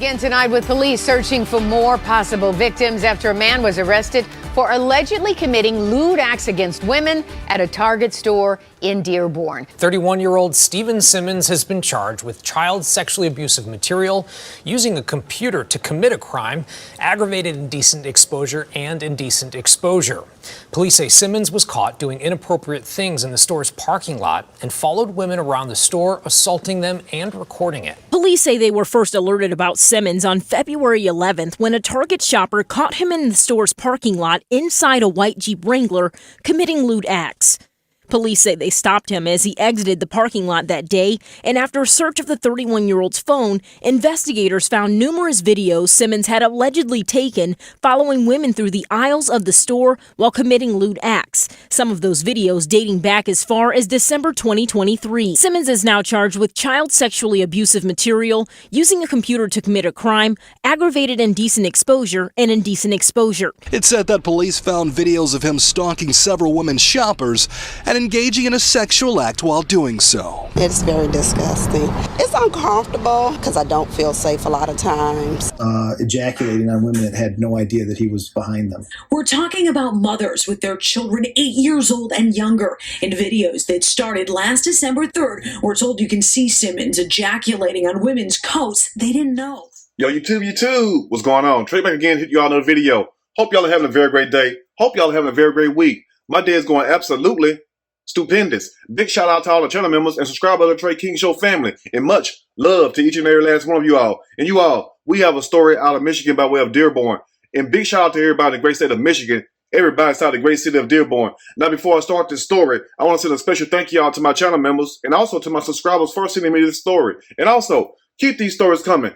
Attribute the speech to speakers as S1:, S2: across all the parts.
S1: Again tonight with police searching for more possible victims after a man was arrested for allegedly committing lewd acts against women at a Target store in Dearborn.
S2: 31-year-old Stephen Simmons has been charged with child sexually abusive material, using a computer to commit a crime, aggravated indecent exposure, and indecent exposure. Police say Simmons was caught doing inappropriate things in the store's parking lot and followed women around the store, assaulting them and recording it.
S3: Police say they were first alerted about Simmons on February 11th when a Target shopper caught him in the store's parking lot inside a white Jeep Wrangler committing lewd acts. Police say they stopped him as he exited the parking lot that day, and after a search of the 31-year-old's phone, investigators found numerous videos Simmons had allegedly taken following women through the aisles of the store while committing lewd acts, some of those videos dating back as far as December 2023. Simmons is now charged with child sexually abusive material, using a computer to commit a crime, aggravated indecent exposure, and indecent exposure.
S4: It said that police found videos of him stalking several women shoppers and engaging in a sexual act while doing so.
S5: It's very disgusting. It's uncomfortable because I don't feel safe a lot of times.
S6: Ejaculating on women that had no idea that he was behind them.
S7: We're talking about mothers with their children 8 years old and younger. In videos that started last December 3rd, we're told you can see Simmons ejaculating on women's coats they didn't know.
S8: Yo, YouTube, what's going on? Trey back again, hit you all another video. Hope y'all are having a very great day. Hope y'all are having a very great week. My day is going absolutely stupendous. Big shout out to all the channel members and subscribers of the Trey King Show family, and much love to each and every last one of you all. And you all, we have a story out of Michigan by way of Dearborn. And big shout out to everybody in the great state of Michigan, everybody inside the great city of Dearborn. Now, before I start this story, I want to send a special thank you out to my channel members and also to my subscribers for sending me this story. And also, keep these stories coming.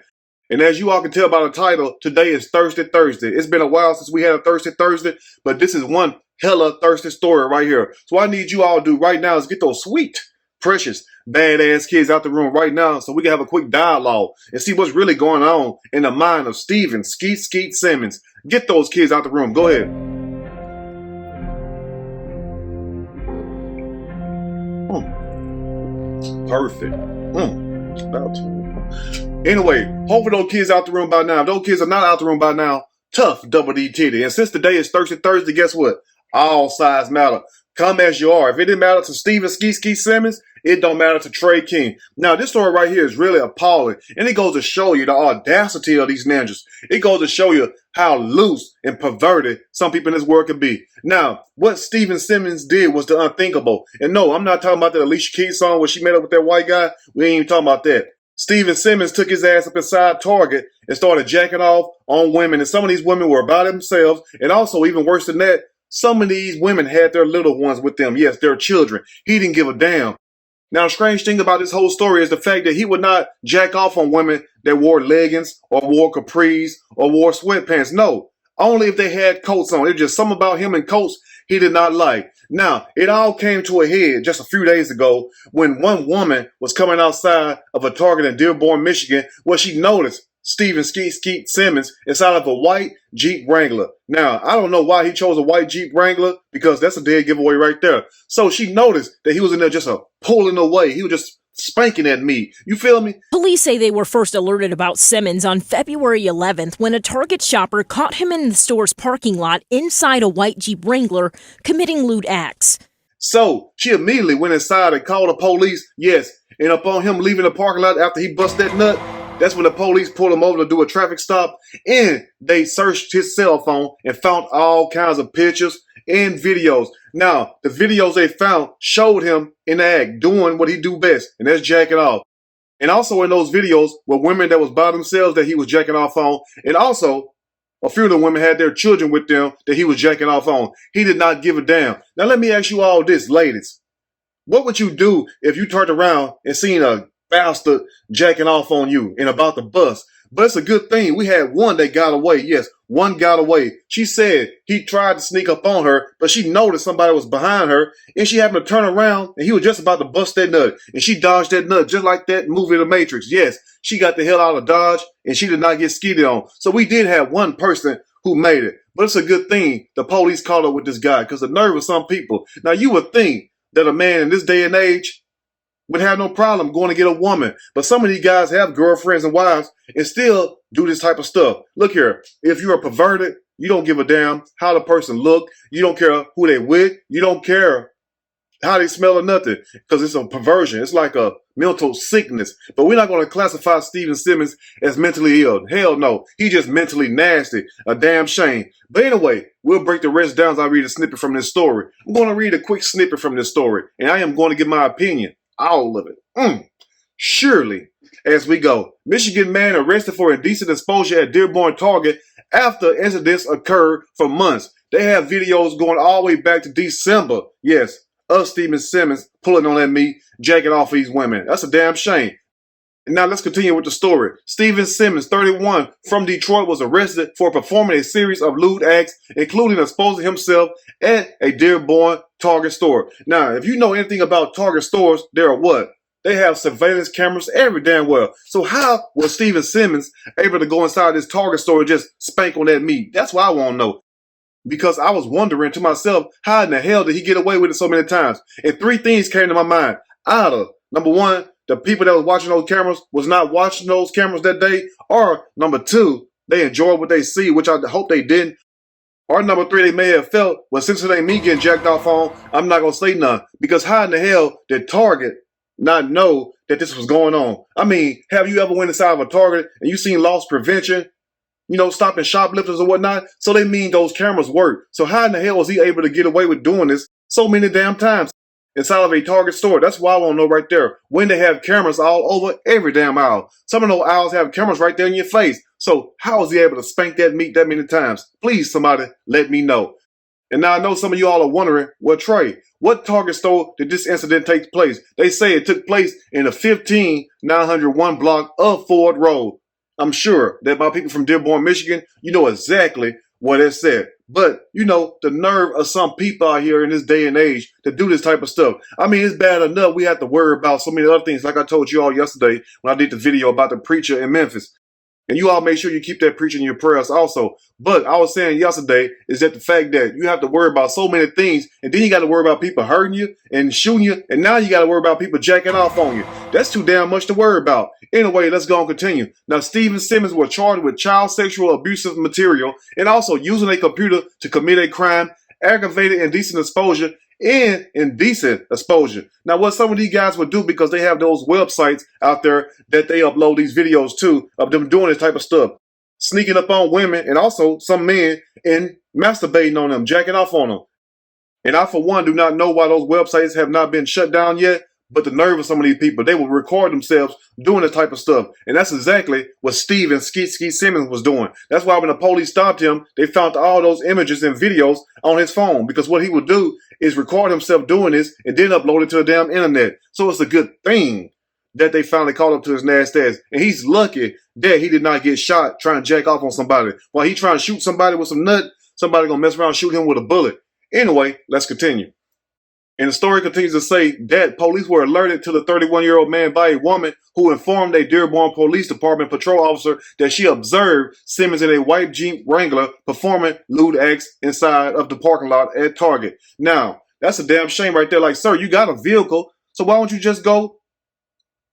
S8: And as you all can tell by the title, today is Thirsty Thursday. It's been a while since we had a Thirsty Thursday, but this is one hella thirsty story right here. So what I need you all to do right now is get those sweet, precious, badass kids out the room right now so we can have a quick dialogue and see what's really going on in the mind of Stephen Skeet Simmons. Get those kids out the room. Go ahead. Perfect. About to. Anyway, hopefully those kids out the room by now. If those kids are not out the room by now, tough double D titty. And since today is Thirsty Thursday, guess what? All sides matter. Come as you are. If it didn't matter to Stephen Skeet Simmons, it don't matter to Trey King. Now, this story right here is really appalling. And it goes to show you the audacity of these ninjas. It goes to show you how loose and perverted some people in this world can be. Now, what Stephen Simmons did was the unthinkable. And no, I'm not talking about that Alicia Keys song where she met up with that white guy. We ain't even talking about that. Stephen Simmons took his ass up inside Target and started jacking off on women. And some of these women were by themselves. And also, even worse than that, some of these women had their little ones with them. Yes, their children. He didn't give a damn. Now, the strange thing about this whole story is the fact that he would not jack off on women that wore leggings or wore capris or wore sweatpants. No, only if they had coats on. It's just something about him and coats he did not like. Now, it all came to a head just a few days ago when one woman was coming outside of a Target in Dearborn, Michigan, where she noticed Stephen Skeet Simmons inside of a white Jeep Wrangler. Now, I don't know why he chose a white Jeep Wrangler, because that's a dead giveaway right there. So she noticed that he was in there just pulling away. He was just spanking at me. You feel me?
S3: Police say they were first alerted about Simmons on February 11th when a Target shopper caught him in the store's parking lot inside a white Jeep Wrangler committing lewd acts.
S8: So she immediately went inside and called the police. Yes, and upon him leaving the parking lot after he bust that nut, that's when the police pulled him over to do a traffic stop, and they searched his cell phone and found all kinds of pictures and videos. Now, the videos they found showed him in the act doing what he do best, and that's jacking off. And also in those videos were women that was by themselves that he was jacking off on, and also a few of the women had their children with them that he was jacking off on. He did not give a damn. Now let me ask you all this, ladies. What would you do if you turned around and seen a bastard jacking off on you and about the bus? But it's a good thing we had one that got away. Yes, one got away. She said he tried to sneak up on her, but she noticed somebody was behind her, and she happened to turn around, and he was just about to bust that nut, and she dodged that nut just like that movie The Matrix. Yes, she got the hell out of Dodge, and she did not get skeeted on. So we did have one person who made it. But it's a good thing the police caught up with this guy, because the nerve of some people. Now, you would think that a man in this day and age would have no problem going to get a woman. But some of these guys have girlfriends and wives and still do this type of stuff. Look here, if you're a perverted, you don't give a damn how the person look. You don't care who they with. You don't care how they smell or nothing, because it's a perversion. It's like a mental sickness. But we're not going to classify Steven Simmons as mentally ill. Hell no. He just mentally nasty. A damn shame. But anyway, we'll break the rest down as I read a snippet from this story. I'm going to read a quick snippet from this story, and I am going to give my opinion. All of it. Surely, as we go. Michigan man arrested for indecent exposure at Dearborn Target after incidents occurred for months. They have videos going all the way back to December. Yes. Of Steven Simmons pulling on that meat, jacking off these women. That's a damn shame. And now let's continue with the story. Steven Simmons, 31, from Detroit, was arrested for performing a series of lewd acts, including exposing himself at a Dearborn Target store. Now, if you know anything about Target stores, they are what? They have surveillance cameras every damn well. So how was Steven Simmons able to go inside this Target store and just spank on that meat? That's what I want to know. Because I was wondering to myself, how in the hell did he get away with it so many times? And three things came to my mind. Either, number one, the people that was watching those cameras was not watching those cameras that day. Or, number two, they enjoyed what they see, which I hope they didn't. Or number three, they may have felt, well, since it ain't me getting jacked off on, I'm not going to say none. Because how in the hell did Target not know that this was going on? I mean, have you ever went inside of a Target and you seen loss prevention? You know, stopping shoplifters or whatnot. So they mean those cameras work. So how in the hell was he able to get away with doing this so many damn times inside of a Target store? That's why I want to know right there. When they have cameras all over every damn aisle. Some of those aisles have cameras right there in your face. So how was he able to spank that meat that many times? Please, somebody, let me know. And now I know some of you all are wondering, well, Trey, what Target store did this incident take place? They say it took place in the 15901 block of Ford Road. I'm sure that my people from Dearborn, Michigan, you know exactly what it said. But, you know, the nerve of some people out here in this day and age to do this type of stuff. I mean, it's bad enough we have to worry about so many other things, like I told you all yesterday when I did the video about the preacher in Memphis. And you all make sure you keep that preacher in your prayers also. But I was saying yesterday is that the fact that you have to worry about so many things, and then you got to worry about people hurting you and shooting you, and now you got to worry about people jacking off on you. That's too damn much to worry about. Anyway, let's go and continue. Now, Steven Simmons was charged with child sexual abusive material and also using a computer to commit a crime, aggravated indecent exposure, and indecent exposure. Now, what some of these guys would do, because they have those websites out there that they upload these videos to of them doing this type of stuff, sneaking up on women and also some men and masturbating on them, jacking off on them. And I, for one, do not know why those websites have not been shut down yet. But the nerve of some of these people, they will record themselves doing this type of stuff. And that's exactly what Steven Skeet Simmons was doing. That's why when the police stopped him, they found all those images and videos on his phone. Because what he would do is record himself doing this and then upload it to the damn internet. So it's a good thing that they finally caught up to his nasty ass. And he's lucky that he did not get shot trying to jack off on somebody. While he trying to shoot somebody with some nut, somebody gonna mess around and shoot him with a bullet. Anyway, let's continue. And the story continues to say that police were alerted to the 31-year-old man by a woman who informed a Dearborn Police Department patrol officer that she observed Simmons in a white Jeep Wrangler performing lewd acts inside of the parking lot at Target. Now, that's a damn shame right there. Like, sir, you got a vehicle, so why don't you just go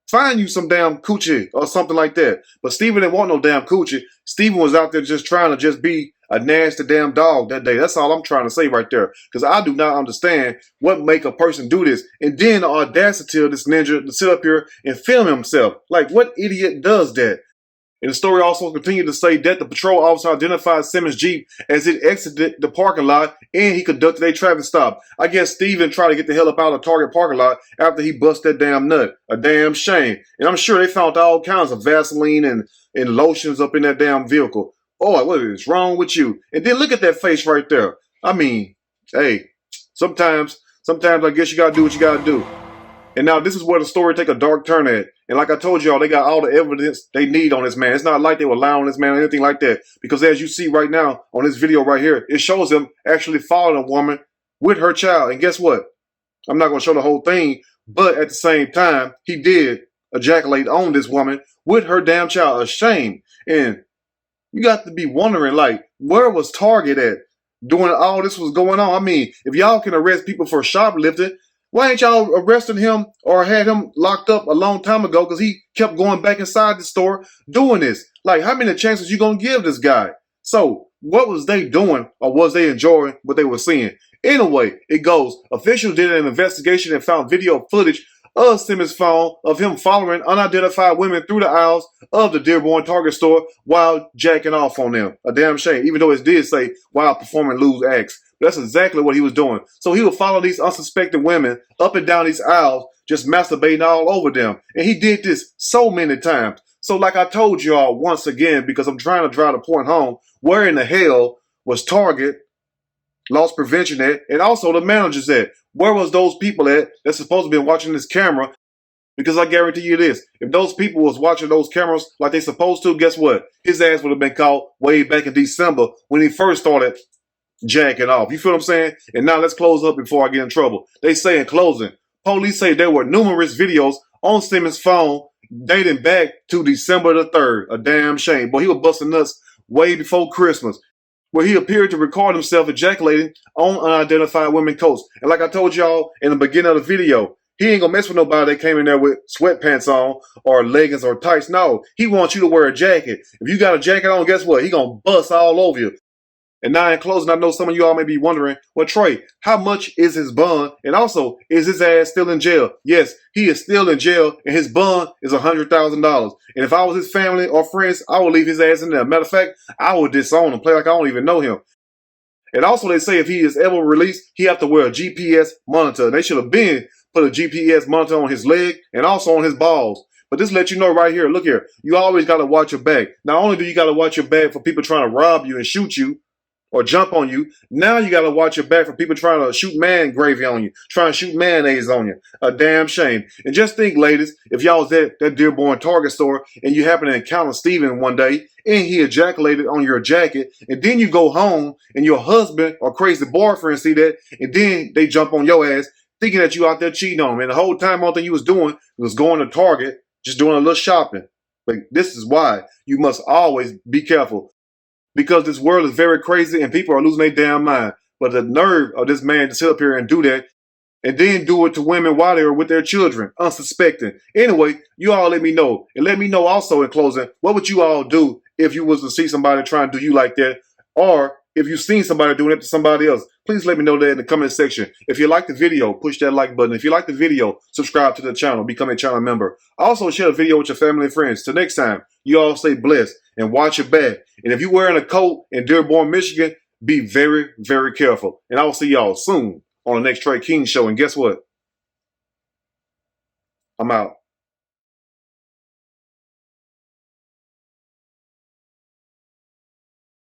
S8: find you some damn coochie or something like that? But Steven didn't want no damn coochie. Steven was out there just trying to just be a nasty damn dog that day. That's all I'm trying to say right there. Because I do not understand what make a person do this. And then the audacity of this ninja to sit up here and film himself. Like, what idiot does that? And the story also continued to say that the patrol officer identified Simmons' Jeep as it exited the parking lot and he conducted a traffic stop. I guess Steven tried to get the hell up out of the Target parking lot after he bust that damn nut. A damn shame. And I'm sure they found all kinds of Vaseline and lotions up in that damn vehicle. Oh, what is wrong with you? And then look at that face right there. I mean, hey, sometimes I guess you got to do what you got to do. And now this is where the story take a dark turn at. And like I told y'all, they got all the evidence they need on this man. It's not like they were lying on this man or anything like that. Because as you see right now on this video right here, it shows him actually following a woman with her child. And guess what? I'm not going to show the whole thing. But at the same time, he did ejaculate on this woman with her damn child. A shame. And you got to be wondering, like, where was Target at doing all this was going on? I mean, if y'all can arrest people for shoplifting, why ain't y'all arrested him or had him locked up a long time ago? Because he kept going back inside the store doing this. Like, how many chances you gonna give this guy? So, what was they doing, or was they enjoying what they were seeing? Anyway, it goes. Officials did an investigation and found video footage of Simmons' phone of him following unidentified women through the aisles of the Dearborn Target store while jacking off on them. A damn shame, even though it did say while performing lewd acts. But that's exactly what he was doing. So he would follow these unsuspecting women up and down these aisles, just masturbating all over them. And he did this so many times. So like I told y'all once again, because I'm trying to drive the point home, where in the hell was Target, loss prevention at, and also the managers at? Where was those people at that's supposed to be watching this camera? Because I guarantee you this, if those people was watching those cameras like they supposed to, guess what? His ass would have been caught way back in December when he first started jacking off. You feel what I'm saying? And now let's close up before I get in trouble. They say in closing, police say there were numerous videos on Simmons' phone dating back to December the 3rd. A damn shame. Boy, he was busting nuts way before Christmas, where he appeared to record himself ejaculating on unidentified women's coats. And like I told y'all in the beginning of the video, he ain't gonna mess with nobody that came in there with sweatpants on or leggings or tights. No, he wants you to wear a jacket. If you got a jacket on, guess what? He gonna bust all over you. And now in closing, I know some of you all may be wondering, well, Trey, how much is his bond? And also, is his ass still in jail? Yes, he is still in jail, and his bond is $100,000. And if I was his family or friends, I would leave his ass in there. Matter of fact, I would disown him, play like I don't even know him. And also, they say if he is ever released, he have to wear a GPS monitor. They should have been put a GPS monitor on his leg and also on his balls. But this let you know right here, look here, you always got to watch your back. Not only do you got to watch your back for people trying to rob you and shoot you, or jump on you. Now you got to watch your back for people trying to shoot man gravy on you, trying to shoot mayonnaise on you. A damn shame. And just think, ladies, if y'all was at that Dearborn Target store and you happen to encounter Steven one day and he ejaculated on your jacket, and then you go home and your husband or crazy boyfriend see that, and then they jump on your ass thinking that you out there cheating on him. And the whole time, all thing you was doing was going to Target, just doing a little shopping. Like, this is why you must always be careful. Because this world is very crazy and people are losing their damn mind. But the nerve of this man to sit up here and do that, and then do it to women while they were with their children, unsuspecting. Anyway, you all let me know. And let me know also in closing, what would you all do if you was to see somebody trying to do you like that? Or if you've seen somebody doing it to somebody else, please let me know that in the comment section. If you like the video, push that like button. If you like the video, subscribe to the channel, become a channel member. Also, share the video with your family and friends. Till next time, you all stay blessed and watch your back. And if you're wearing a coat in Dearborn, Michigan, be very, very careful. And I will see y'all soon on the next Trey King Show. And guess what? I'm out.